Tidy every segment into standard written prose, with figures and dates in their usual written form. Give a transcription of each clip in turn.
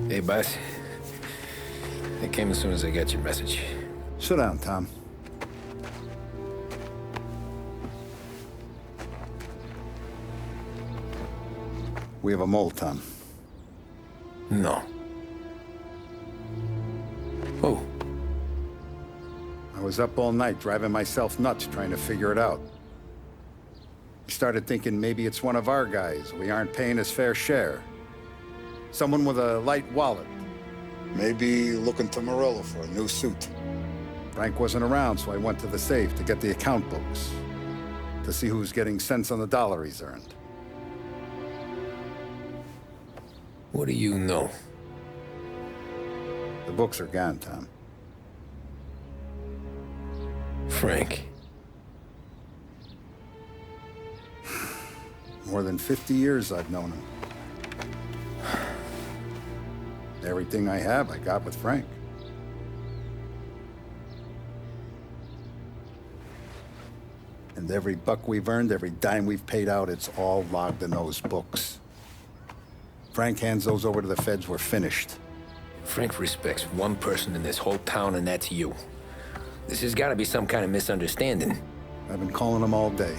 Hey, boss. I came as soon as I got your message. Sit down, Tom. We have a mole, Tom. No. Oh. I was up all night driving myself nuts trying to figure it out. I started thinking maybe it's one of our guys. We aren't paying his fair share. Someone with a light wallet. Maybe looking to Morello for a new suit. Frank wasn't around, so I went to the safe to get the account books. To see who's getting cents on the dollar he's earned. What do you know? The books are gone, Tom. Frank. More than 50 years I've known him. Everything I have, I got with Frank. And every buck we've earned, every dime we've paid out, it's all logged in those books. Frank hands those over to the feds, we're finished. Frank respects one person in this whole town, and that's you. This has got to be some kind of misunderstanding. I've been calling him all day.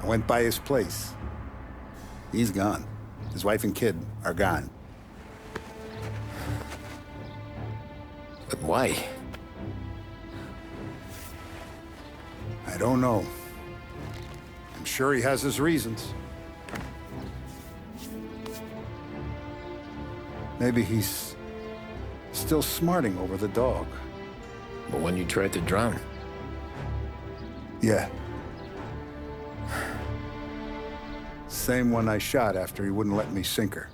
I went by his place. He's gone. His wife and kid are gone. But why? I don't know. I'm sure he has his reasons. Maybe he's still smarting over the dog. The one you tried to drown? Yeah. Same one I shot after he wouldn't let me sink her.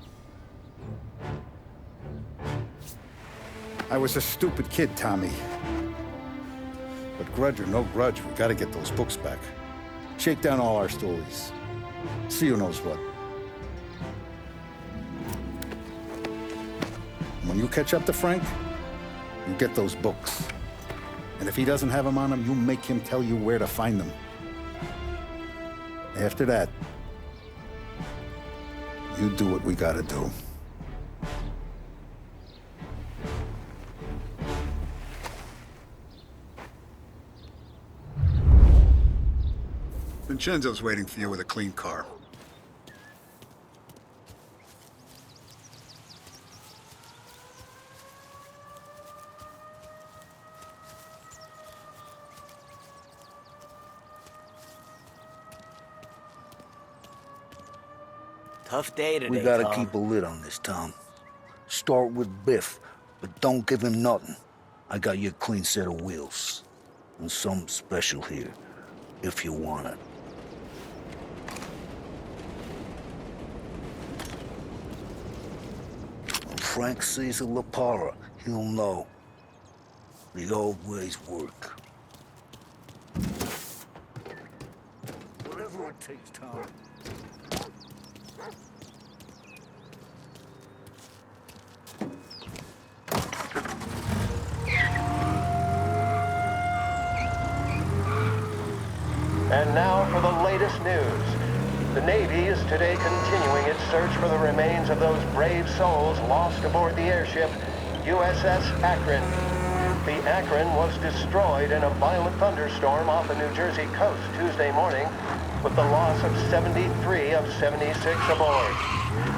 I was a stupid kid, Tommy. But grudge or no grudge, we gotta get those books back. Shake down all our stories. See who knows what. When you catch up to Frank, you get those books. And if he doesn't have them on him, you make him tell you where to find them. After that, you do what we gotta do. Vincenzo's waiting for you with a clean car. Tough day today, We gotta Tom. keep a lid on this, Tom. Start with Biff, but don't give him nothing. I got you a clean set of wheels. And something special here, if you want it. When Frank sees a La Parra, he'll know. The old ways work. Whatever it takes, Tom. And now for the latest news. The Navy is today continuing its search for the remains of those brave souls lost aboard the airship USS Akron. The Akron was destroyed in a violent thunderstorm off the New Jersey coast Tuesday morning, with the loss of 73 of 76 aboard.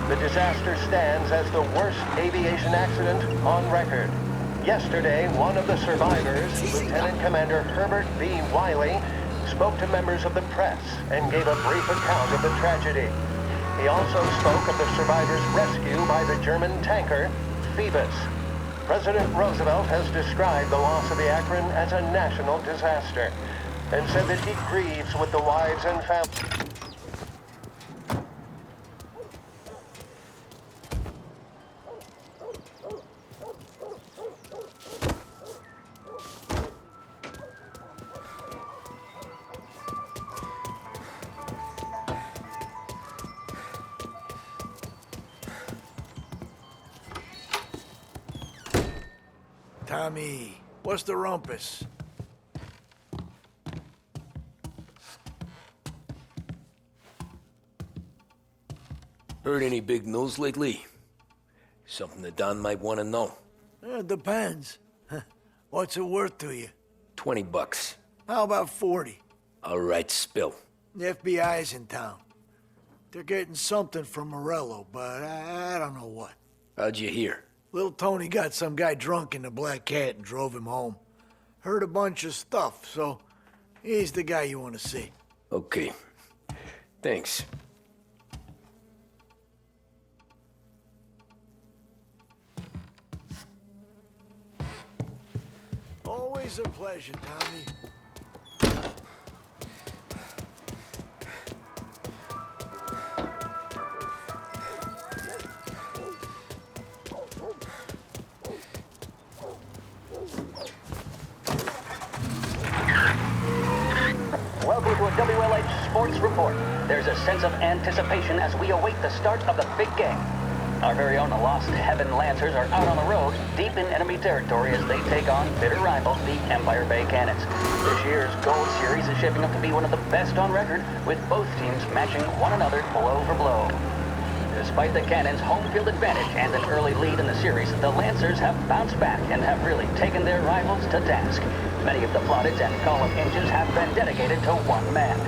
The disaster stands as the worst aviation accident on record. Yesterday, one of the survivors, Lieutenant Commander Herbert B. Wiley, spoke to members of the press and gave a brief account of the tragedy. He also spoke of the survivors' rescue by the German tanker, Phoebus. President Roosevelt has described the loss of the Akron as a national disaster and said that he grieves with the wives and families. Tommy, what's the rumpus? Heard any big news lately? Something the Don might want to know. It depends. What's it worth to you? $20. How about 40? All right, spill. The FBI's in town. They're getting something from Morello, but I don't know what. How'd you hear? Little Tony got some guy drunk in the Black Cat and drove him home. Heard a bunch of stuff, so he's the guy you want to see. Okay. Thanks. Always a pleasure, Tommy. Welcome to a WLH Sports Report. There's a sense of anticipation as we await the start of the big game. Our very own Lost Heaven Lancers are out on the road, deep in enemy territory as they take on bitter rivals, the Empire Bay Cannons. This year's Gold Series is shaping up to be one of the best on record, with both teams matching one another blow for blow. Despite the Cannons' home field advantage and an early lead in the series, the Lancers have bounced back and have really taken their rivals to task. Many of the plaudits and column inches have been dedicated to one man.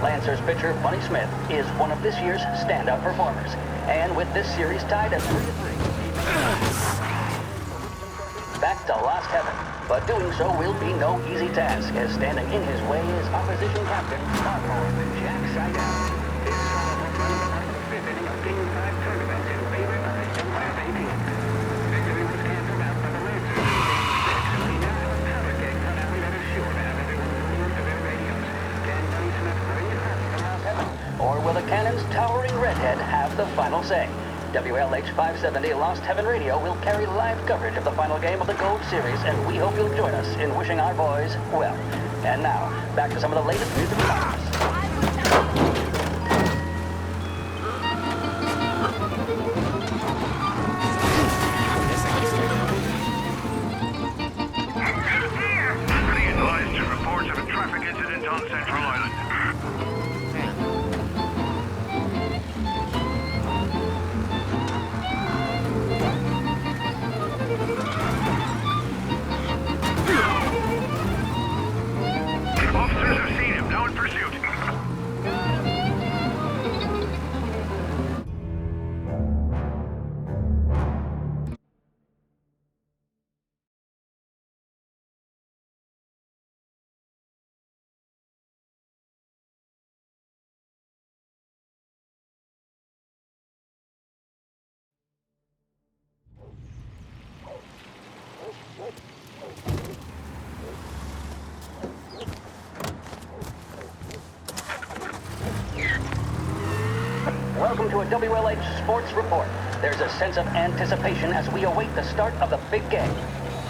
Lancers pitcher Bunny Smith is one of this year's standout performers. And with this series tied at 3-3, back to Lost Heaven. But doing so will be no easy task, as standing in his way is opposition captain Jack Seidel. Or will the Cannons' towering redhead have the final say? WLH 570 Lost Heaven Radio will carry live coverage of the final game of the Gold Series, and we hope you'll join us in wishing our boys well. And now, back to some of the latest news and finals. Advised to reports of a traffic incident on Central Island. Officers have seen him, now in pursuit. Welcome to a WLH Sports Report. There's a sense of anticipation as we await the start of the big game.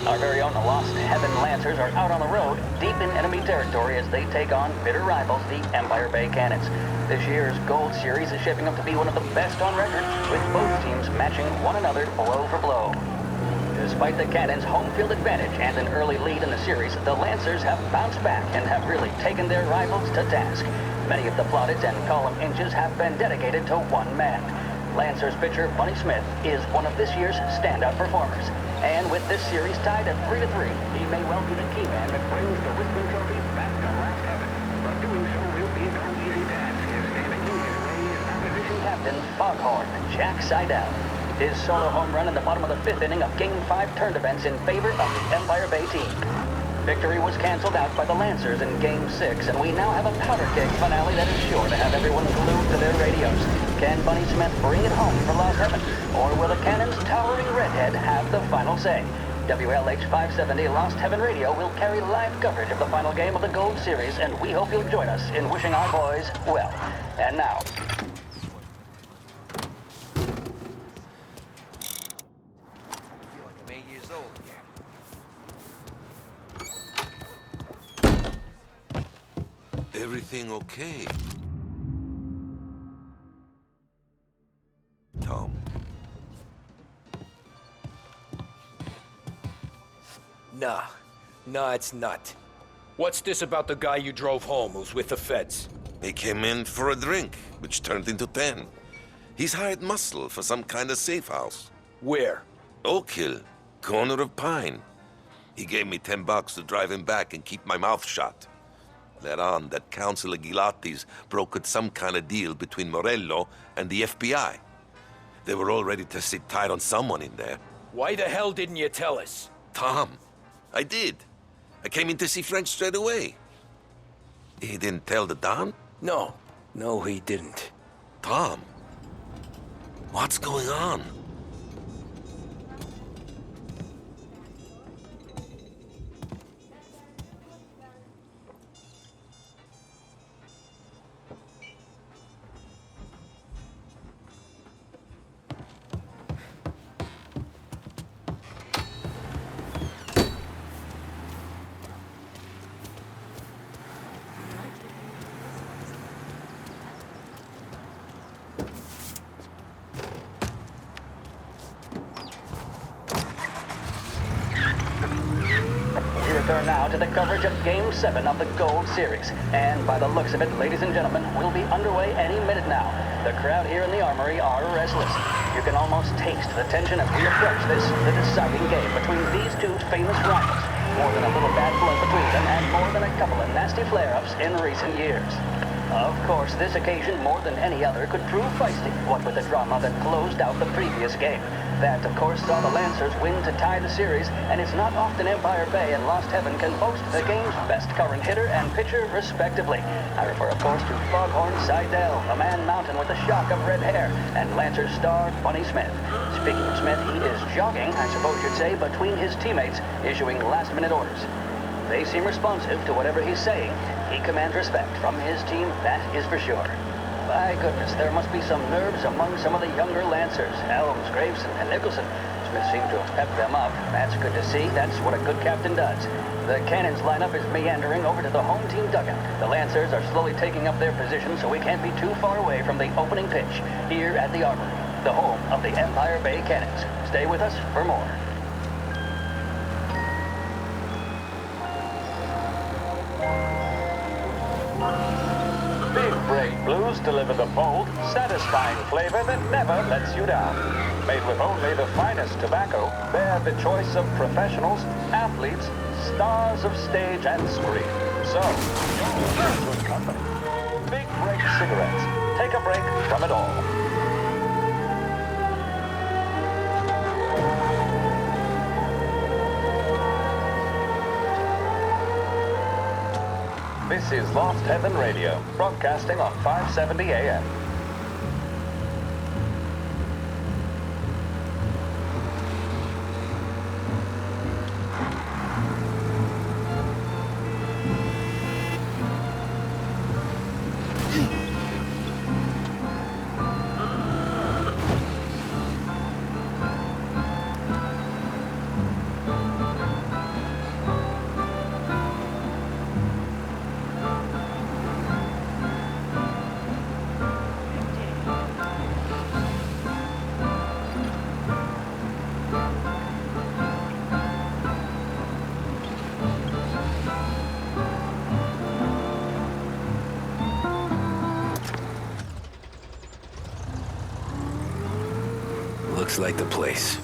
Our very own Lost Heaven Lancers are out on the road, deep in enemy territory as they take on bitter rivals, the Empire Bay Cannons. This year's Gold Series is shaping up to be one of the best on record, with both teams matching one another blow for blow. Despite the Cannons' home field advantage and an early lead in the series, the Lancers have bounced back and have really taken their rivals to task. Many of the plaudits and column inches have been dedicated to one man. Lancers pitcher Bunny Smith is one of this year's standout performers. And with this series tied at 3-3, he may well be the key man that brings the Wisdom Trophy back to Lost Heaven. But doing so will be no easy task, as standing in his way is opposition captain Foghorn Jack Seidel. His solo home run in the bottom of the fifth inning of Game 5 turned events in favor of the Empire Bay team. Victory was canceled out by the Lancers in Game 6, and we now have a powder keg finale that is sure to have everyone glued to their radios. Can Bunny Smith bring it home for Lost Heaven, or will the Cannons' towering redhead have the final say? WLH 570 Lost Heaven Radio will carry live coverage of the final game of the Gold Series, and we hope you'll join us in wishing our boys well. And now, Everything okay? Tom? Nah, it's not. What's this about the guy you drove home who's with the feds? They came in for a drink, which turned into 10. He's hired muscle for some kind of safe house. Where? Oak Hill, corner of Pine. He gave me $10 to drive him back and keep my mouth shut. Let on that Councilor Gilatti's brokered some kind of deal between Morello and the FBI. They were all ready to sit tight on someone in there. Why the hell didn't you tell us? Tom, I did. I came in to see Frank straight away. He didn't tell the Don? No. No, he didn't. Tom, what's going on? We return now to the coverage of Game 7 of the Gold Series. And by the looks of it, ladies and gentlemen, we'll be underway any minute now. The crowd here in the Armory are restless. You can almost taste the tension as we approach this, the deciding game between these two famous rivals. More than a little bad blood between them, and more than a couple of nasty flare-ups in recent years. Of course, this occasion, more than any other, could prove feisty, what with the drama that closed out the previous game. That, of course, saw the Lancers win to tie the series, and it's not often Empire Bay and Lost Heaven can boast the game's best current hitter and pitcher, respectively. I refer, of course, to Foghorn Seidel, a man mountain with a shock of red hair, and Lancers star Bunny Smith. Speaking of Smith, he is jogging, I suppose you'd say, between his teammates, issuing last-minute orders. They seem responsive to whatever he's saying. He commands respect from his team, that is for sure. My goodness, there must be some nerves among some of the younger Lancers, Helms, Graveson, and Nicholson. Smith seemed to have pepped them up. That's good to see. That's what a good captain does. The Cannons lineup is meandering over to the home team dugout. The Lancers are slowly taking up their position, so we can't be too far away from the opening pitch here at the Armory, the home of the Empire Bay Cannons. Stay with us for more. Big Break Blues deliver the bold, satisfying flavor that never lets you down. Made with only the finest tobacco, they're the choice of professionals, athletes, stars of stage and screen. So, you're in good company. Big Break cigarettes. Take a break from it all. This is Lost Heaven Radio, broadcasting on 570 AM. Looks like the place.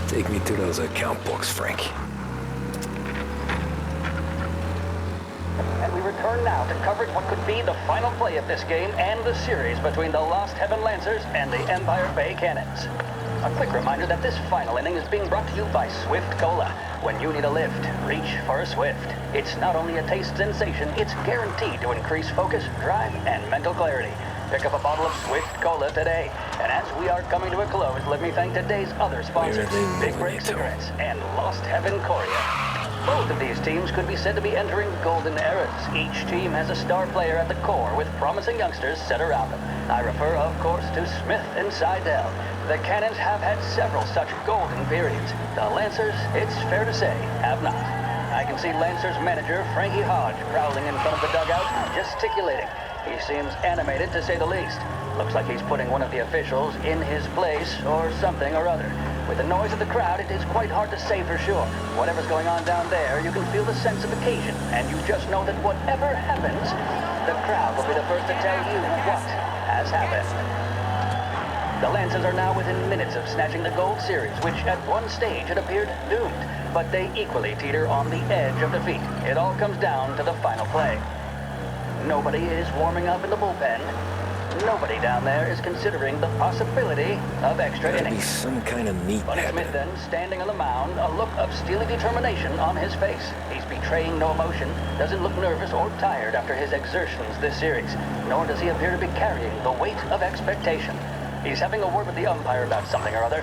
Take me to those account books, Frank. And we return now to coverage what could be the final play of this game and the series between the Lost Heaven Lancers and the Empire Bay Cannons. A quick reminder that this final inning is being brought to you by Swift Cola. When you need a lift, reach for a Swift. It's not only a taste sensation, it's guaranteed to increase focus, drive, and mental clarity. Pick up a bottle of Swift Cola today. And as we are coming to a close, let me thank today's other sponsors, Big Break Cigarettes and Lost Heaven Korea. Both of these teams could be said to be entering golden eras. Each team has a star player at the core with promising youngsters set around them. I refer, of course, to Smith and Seidel. The Cannons have had several such golden periods. The Lancers, it's fair to say, have not. I can see Lancers manager Frankie Hodge prowling in front of the dugout, gesticulating. He seems animated, to say the least. Looks like he's putting one of the officials in his place or something or other. With the noise of the crowd, it is quite hard to say for sure. Whatever's going on down there, you can feel the sense of occasion, and you just know that whatever happens, the crowd will be the first to tell you what has happened. The Lancers are now within minutes of snatching the Gold Series, which at one stage had appeared doomed, but they equally teeter on the edge of defeat. It all comes down to the final play. Nobody is warming up in the bullpen. Nobody down there is considering the possibility of extra Gotta be innings. some kind of meat Bunny Smith happening. then, standing on the mound, a look of steely determination on his face. He's betraying no emotion, doesn't look nervous or tired after his exertions this series, nor does he appear to be carrying the weight of expectation. He's having a word with the umpire about something or other.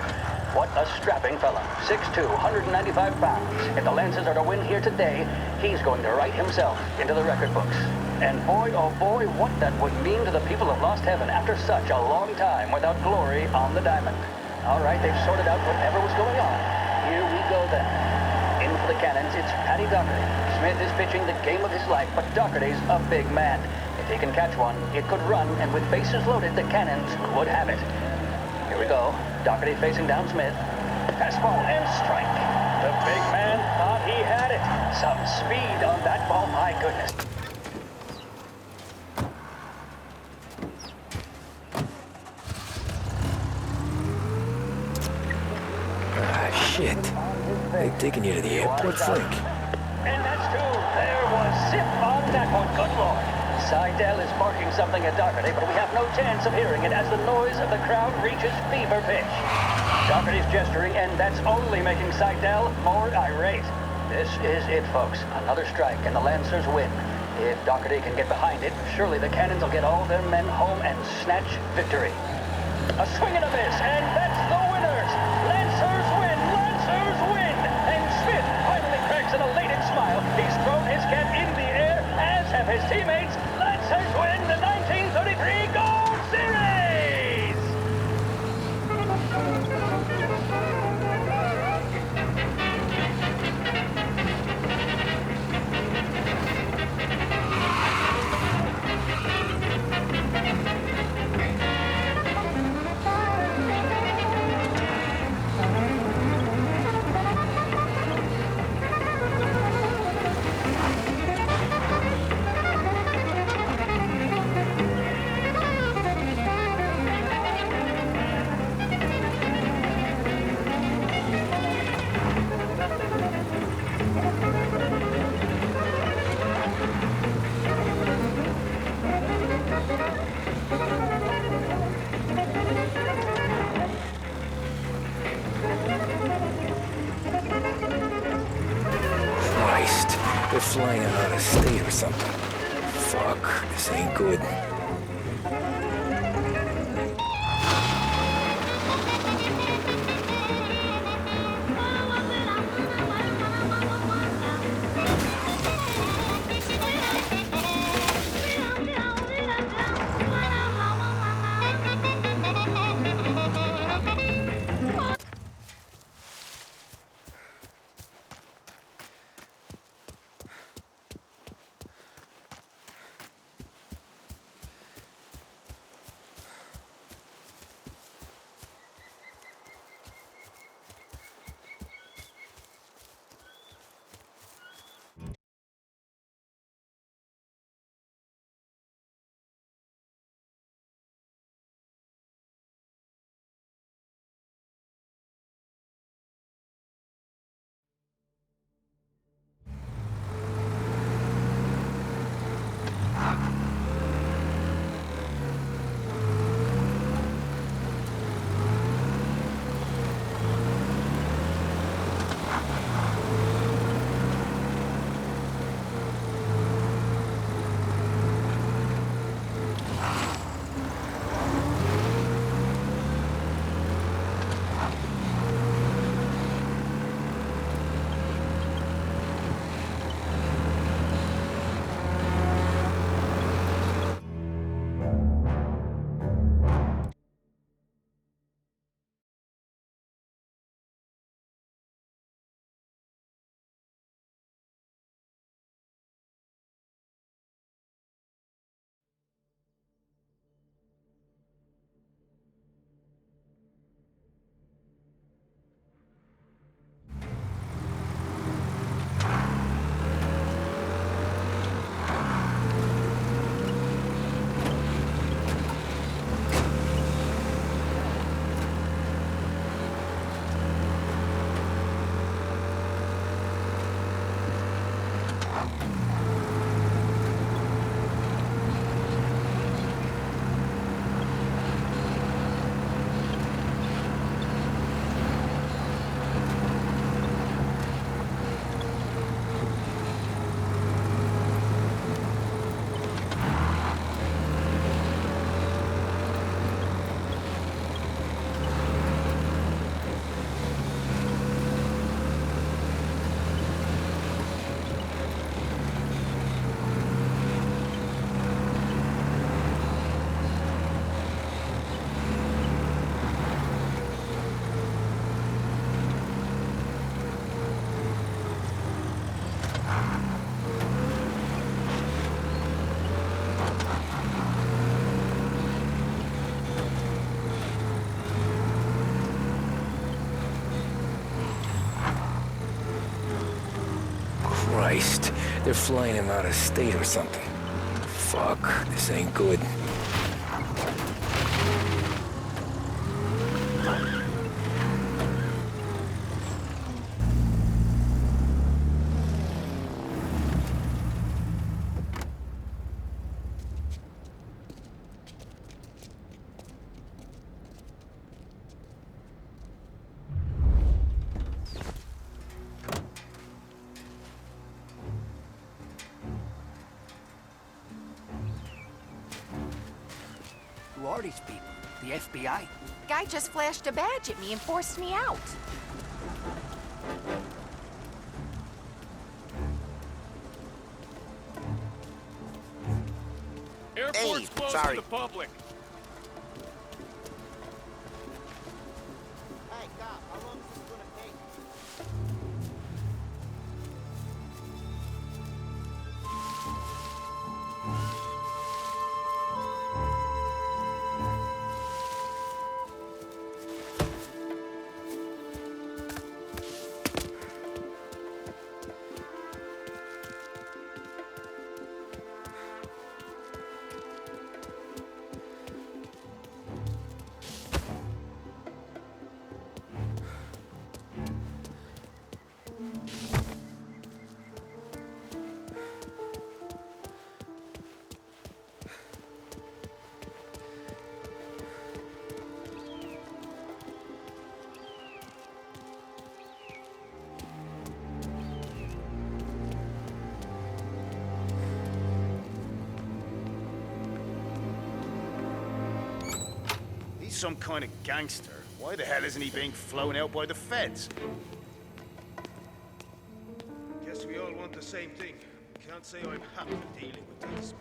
What a strapping fella. 6'2", 195 pounds. If the Lancers are to win here today, he's going to write himself into the record books. And boy, oh boy, what that would mean to the people of Lost Heaven after such a long time without glory on the diamond. All right, they've sorted out whatever was going on. Here we go then. In for the Cannons, it's Paddy Doherty. Smith is pitching the game of his life, but Doherty's a big man. If he can catch one, it could run, and with bases loaded, the Cannons would have it. Here we go. Doherty facing down Smith. Fastball and strike. The big man thought he had it. Some speed on that ball, my goodness. Ah, shit. They taking you to the airport, Frank? And that's two. There was zip on that one. Good Lord. Seidel is barking something at Doherty, but we have no chance of hearing it as the noise of the crowd reaches fever pitch. Doherty's gesturing, and that's only making Seidel more irate. This is it, folks. Another strike, and the Lancers win. If Doherty can get behind it, surely the Cannons will get all their men home and snatch victory. A swing and a miss, and that's the winners! Lancers win! Lancers win! And Smith finally cracks an elated smile. He's thrown his cap in the air, as have his teammates. Lancers win the 1933 Gold Series! Christ. They're flying out of state or something. Fuck. This ain't good. They're flying him out of state or something. Fuck, this ain't good. Who are these people? The FBI? Guy just flashed a badge at me and forced me out. Airport's closed to the public. Hey, cop, how long is this gonna take? He's some kind of gangster. Why the hell isn't he being flown out by the feds? Guess we all want the same thing. Can't say I'm happy dealing with these.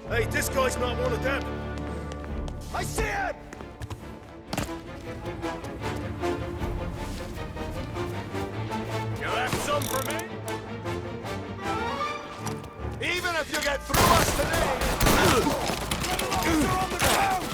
Hey, this guy's not one of them. I see him! You have some for me? Even if you get through us today, they're on the ground!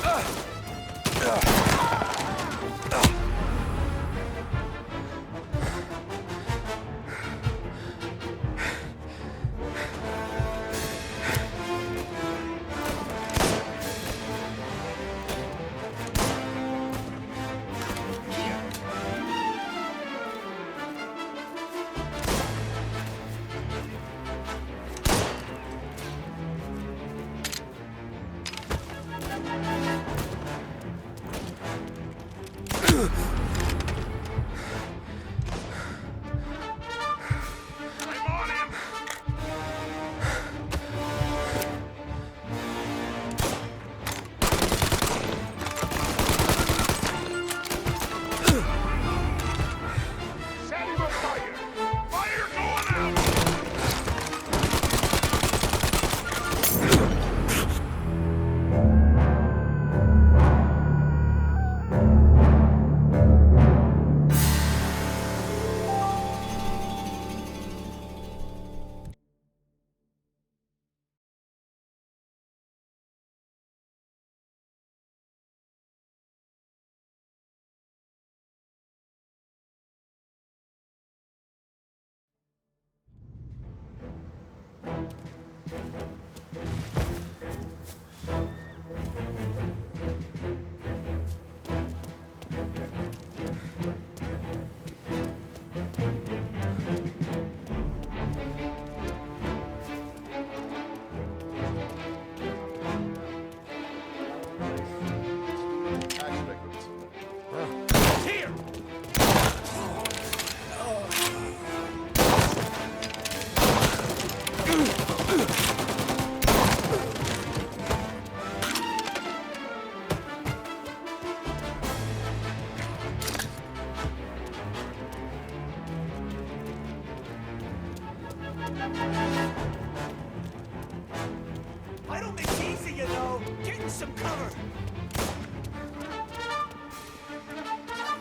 I don't think easy, you know. Get in some cover.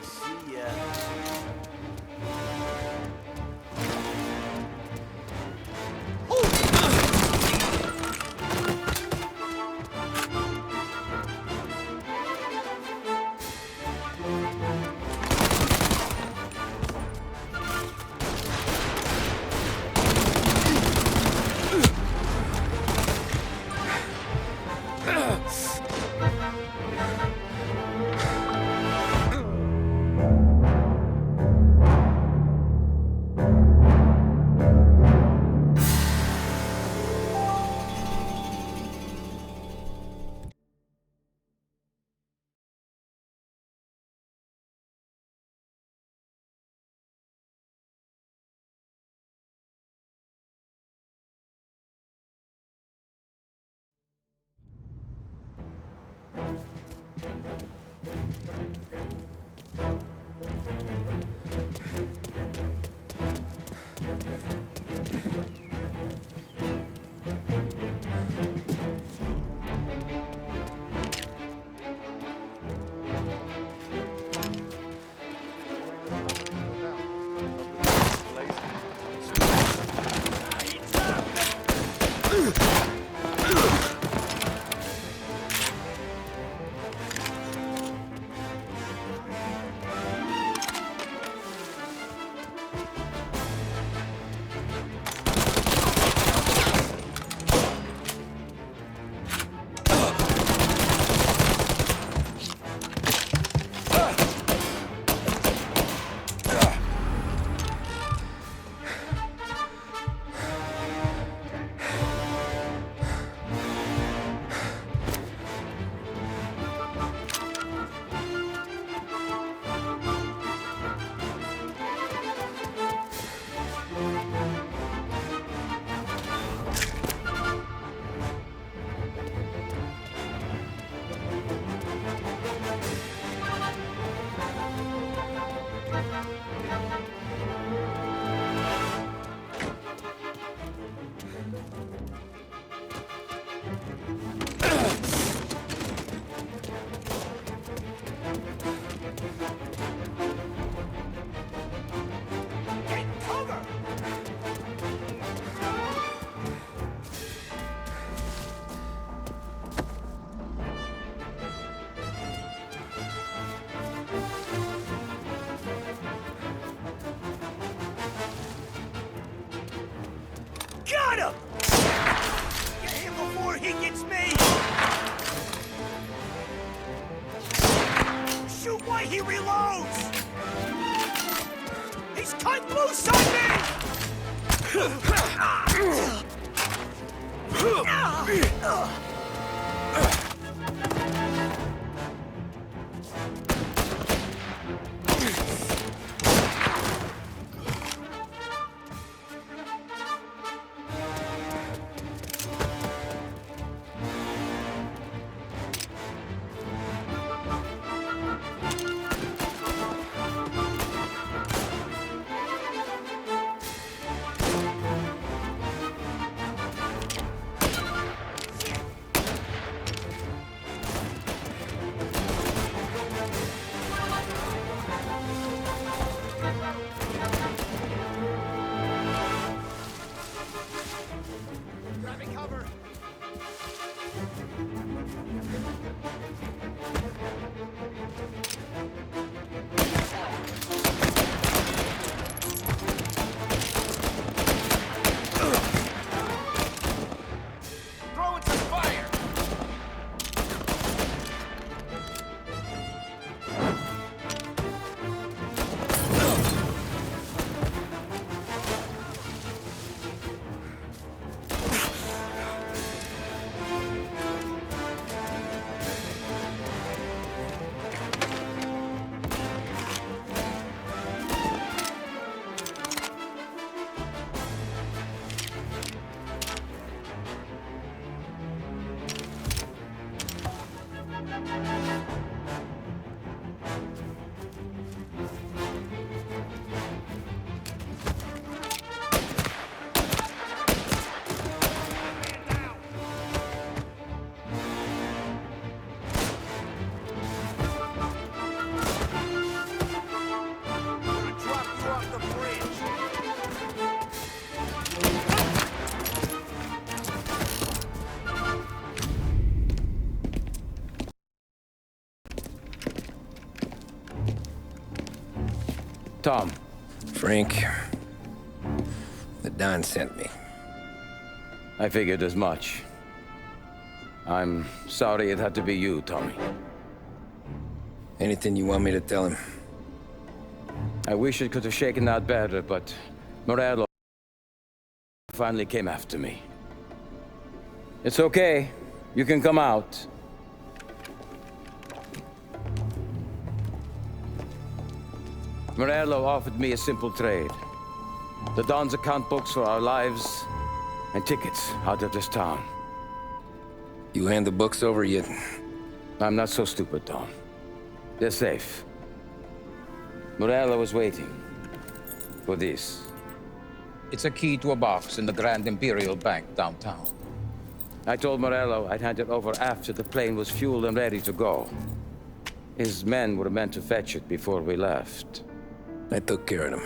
See ya. Got him! Get him before he gets me! Shoot while he reloads! He's cut loose on me! Grabbing cover! Throwing some fire! Tom. Frank, the Don sent me. I figured as much. I'm sorry it had to be you, Tommy. Anything you want me to tell him? I wish it could have shaken out better, but Morello finally came after me. It's okay. You can come out. Morello offered me a simple trade. The Don's account books for our lives and tickets out of this town. You hand the books over yet? I'm not so stupid, Tom. They're safe. Morello was waiting for this. It's a key to a box in the Grand Imperial Bank downtown. I told Morello I'd hand it over after the plane was fueled and ready to go. His men were meant to fetch it before we left. I took care of them.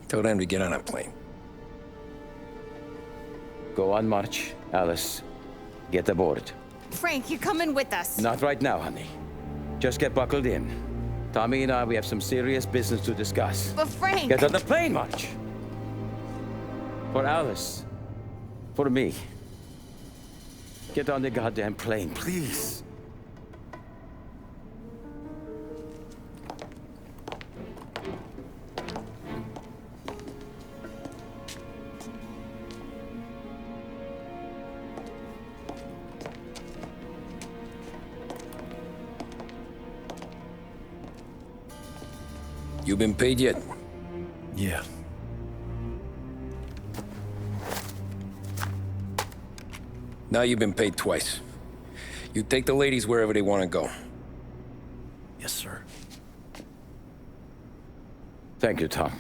Told them to get on a plane. Go on march, Alice. Get aboard. Frank, you're coming with us. Not right now, honey. Just get buckled in. Tommy and I, we have some serious business to discuss. But Frank... Get on the plane, March! For Alice. For me. Get on the goddamn plane, please. You been paid yet? Yeah. Now you've been paid twice. You take the ladies wherever they want to go. Yes, sir. Thank you, Tom.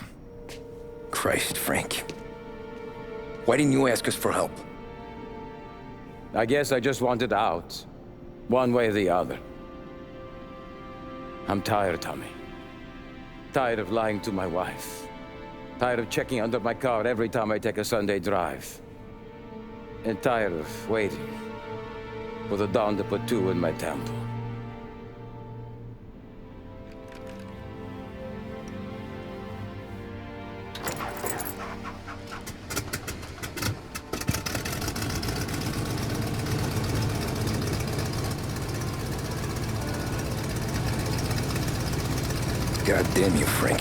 Christ, Frank. Why didn't you ask us for help? I guess I just wanted out. One way or the other. I'm tired, Tommy. Tired of lying to my wife. Tired of checking under my car every time I take a Sunday drive. And tired of waiting for the dawn to put two in my temple. God damn you, Frank.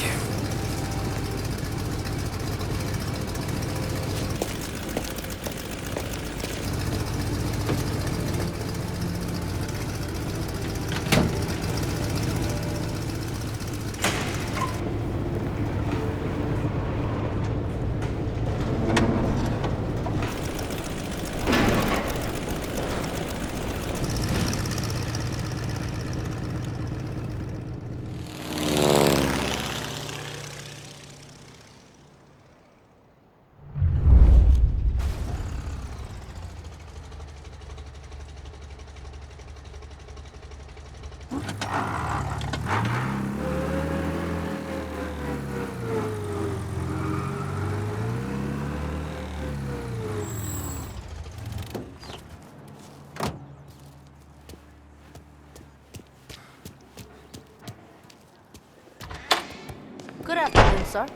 Good afternoon, sir.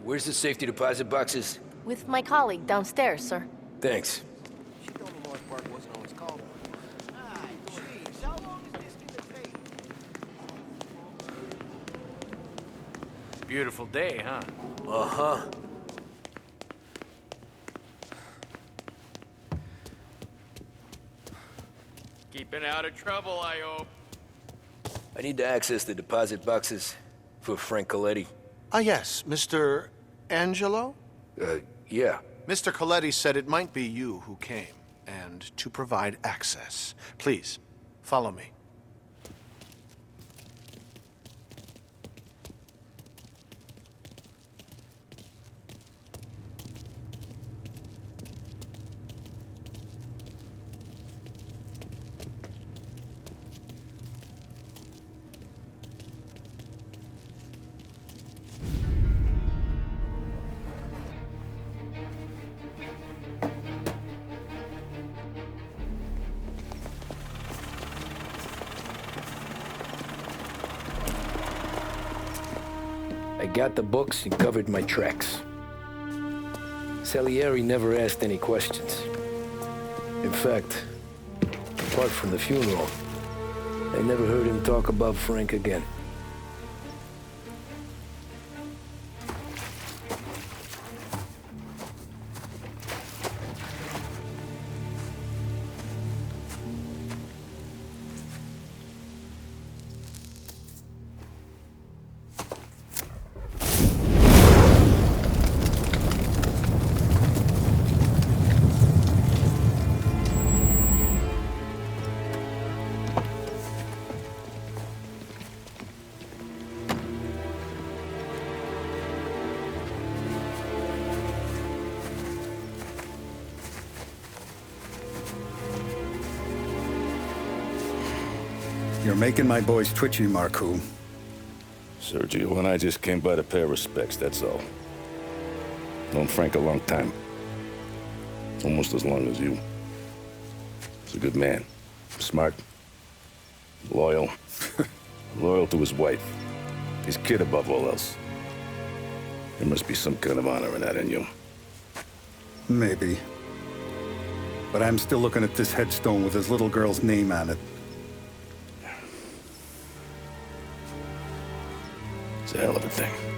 Where's the safety deposit boxes? With my colleague downstairs, sir. Thanks. Beautiful day, huh? Uh-huh. Keeping out of trouble, I hope. I need to access the deposit boxes for Frank Coletti. Ah, yes, Mr. Angelo? Yeah. Mr. Coletti said it might be you who came, and to provide access. Please, follow me. I got the books and covered my tracks. Salieri never asked any questions. In fact, apart from the funeral, I never heard him talk about Frank again. You're making my boys twitchy, Marku. Sergio and I just came by to pay our respects, that's all. Known Frank a long time. Almost as long as you. He's a good man. Smart. Loyal. Loyal to his wife. His kid above all else. There must be some kind of honor in that in you. Maybe. But I'm still looking at this headstone with his little girl's name on it. It's a hell of a thing.